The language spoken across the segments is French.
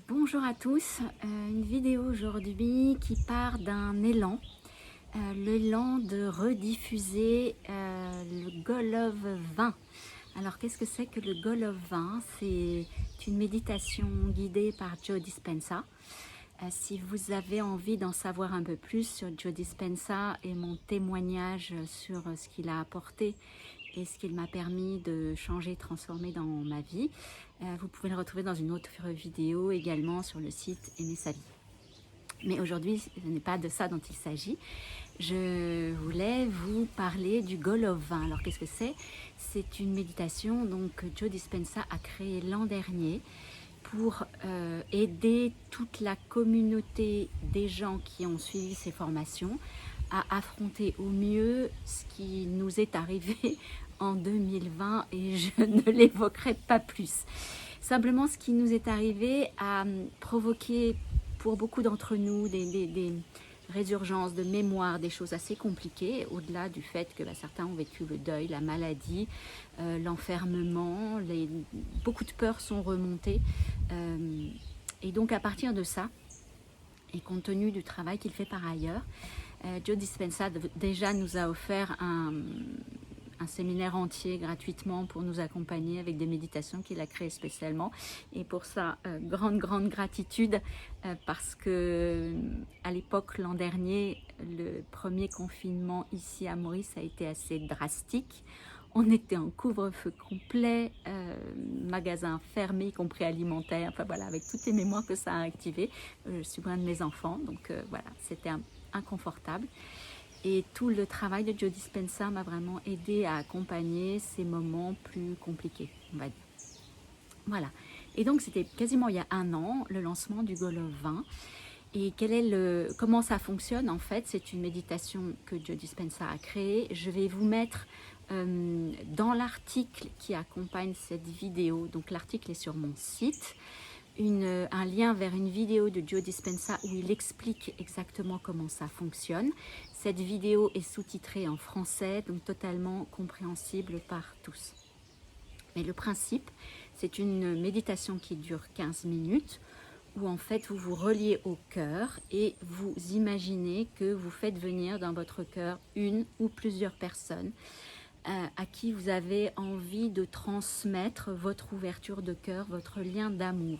Bonjour à tous, une vidéo aujourd'hui qui part d'un élan, l'élan de rediffuser le Golov 20. Alors qu'est-ce que c'est que le Golov 20? C'est une méditation guidée par Joe Dispenza. Si vous avez envie d'en savoir un peu plus sur Joe Dispenza et mon témoignage sur ce qu'il a apporté et ce qu'il m'a permis de changer, transformer dans ma vie, vous pouvez le retrouver dans une autre vidéo également sur le site Aimer sa vie. Mais aujourd'hui, ce n'est pas de ça dont il s'agit. Je voulais vous parler du Golov 20. Alors qu'est-ce que c'est? C'est une méditation que Joe Dispenza a créée l'an dernier pour aider toute la communauté des gens qui ont suivi ces formations à affronter au mieux ce qui nous est arrivé en 2020, et je ne l'évoquerai pas plus. Simplement, ce qui nous est arrivé a provoqué pour beaucoup d'entre nous des résurgences de mémoire, des choses assez compliquées, au-delà du fait que certains ont vécu le deuil, la maladie, l'enfermement, beaucoup de peurs sont remontées. Et donc à partir de ça, et compte tenu du travail qu'il fait par ailleurs, Joe Dispenza déjà nous a offert un séminaire entier gratuitement pour nous accompagner avec des méditations qu'il a créées spécialement. Et pour ça, grande gratitude, parce que à l'époque, l'an dernier, le premier confinement ici à Maurice a été assez drastique. On était en couvre-feu complet, magasins fermés, y compris alimentaires, enfin voilà, avec toutes les mémoires que ça a activé. Je suis loin de mes enfants, donc voilà, c'était inconfortable. Et tout le travail de Joe Dispenza m'a vraiment aidé à accompagner ces moments plus compliqués, on va dire. Voilà. Et donc, c'était quasiment il y a un an, le lancement du Golov 20. Et comment ça fonctionne en fait? C'est une méditation que Joe Dispenza a créée. Je vais vous mettre dans l'article qui accompagne cette vidéo, donc l'article est sur mon site, un lien vers une vidéo de Joe Dispenza où il explique exactement comment ça fonctionne. Cette vidéo est sous-titrée en français, donc totalement compréhensible par tous. Mais le principe, c'est une méditation qui dure 15 minutes, où en fait vous vous reliez au cœur et vous imaginez que vous faites venir dans votre cœur une ou plusieurs personnes à qui vous avez envie de transmettre votre ouverture de cœur, votre lien d'amour.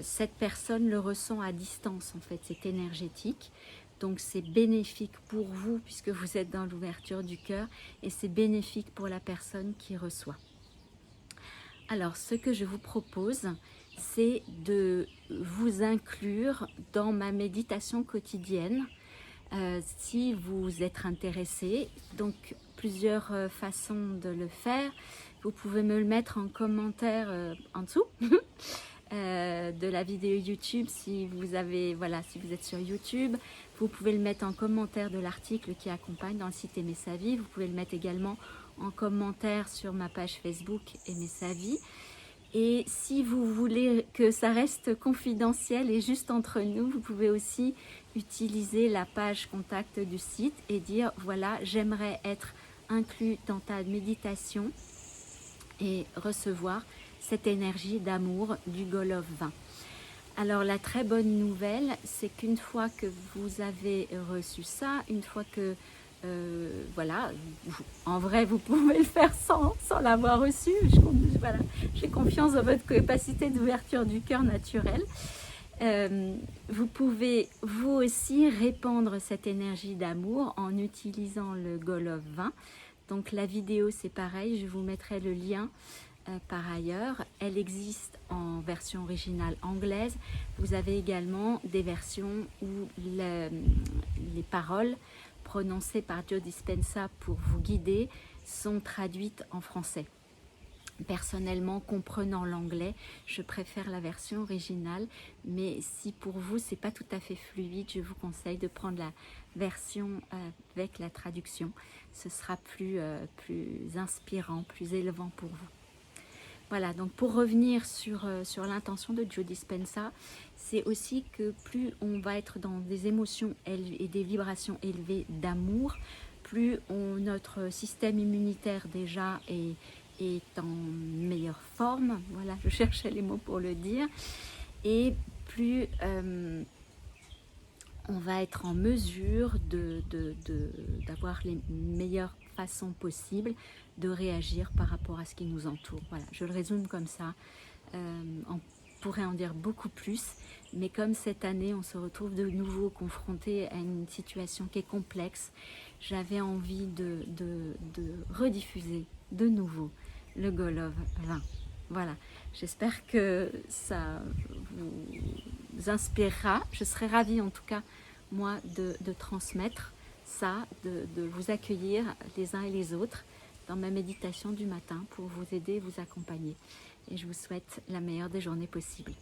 Cette personne le ressent à distance, en fait, c'est énergétique. Donc c'est bénéfique pour vous puisque vous êtes dans l'ouverture du cœur, et c'est bénéfique pour la personne qui reçoit. Alors ce que je vous propose, c'est de vous inclure dans ma méditation quotidienne si vous êtes intéressé. Donc plusieurs façons de le faire. Vous pouvez me le mettre en commentaire en dessous de la vidéo YouTube si vous êtes sur YouTube. Vous pouvez le mettre en commentaire de l'article qui accompagne dans le site Aimer sa vie. Vous pouvez le mettre également en commentaire sur ma page Facebook Aimer sa vie. Et si vous voulez que ça reste confidentiel et juste entre nous, vous pouvez aussi utiliser la page contact du site et dire voilà, j'aimerais être inclus dans ta méditation et recevoir cette énergie d'amour du Golov 20. Alors la très bonne nouvelle, c'est qu'une fois que vous avez reçu ça, une fois que en vrai vous pouvez le faire sans l'avoir reçu, j'ai confiance dans votre capacité d'ouverture du cœur naturelle. Vous pouvez vous aussi répandre cette énergie d'amour en utilisant le Golov 20. Donc la vidéo c'est pareil, je vous mettrai le lien par ailleurs. Elle existe en version originale anglaise. Vous avez également des versions où les paroles prononcées par Joe Dispenza pour vous guider sont traduites en français. Personnellement, comprenant l'anglais, je préfère la version originale, mais si pour vous c'est pas tout à fait fluide, je vous conseille de prendre la version avec la traduction. Ce sera plus inspirant, plus élevant pour vous. Voilà, donc pour revenir sur l'intention de Joe Dispenza, c'est aussi que plus on va être dans des émotions et des vibrations élevées d'amour, plus notre système immunitaire déjà est en meilleure forme. Voilà, je cherchais les mots pour le dire. et plus on va être en mesure d'avoir les meilleures façons possibles de réagir par rapport à ce qui nous entoure. Voilà, je le résume comme ça. On pourrait en dire beaucoup plus, mais comme cette année on se retrouve de nouveau confronté à une situation qui est complexe, j'avais envie de rediffuser de nouveau le Golov 20. Voilà, j'espère que ça vous inspirera. Je serais ravie en tout cas, moi, de transmettre ça, de vous accueillir les uns et les autres dans ma méditation du matin pour vous aider, vous accompagner. Et je vous souhaite la meilleure des journées possibles.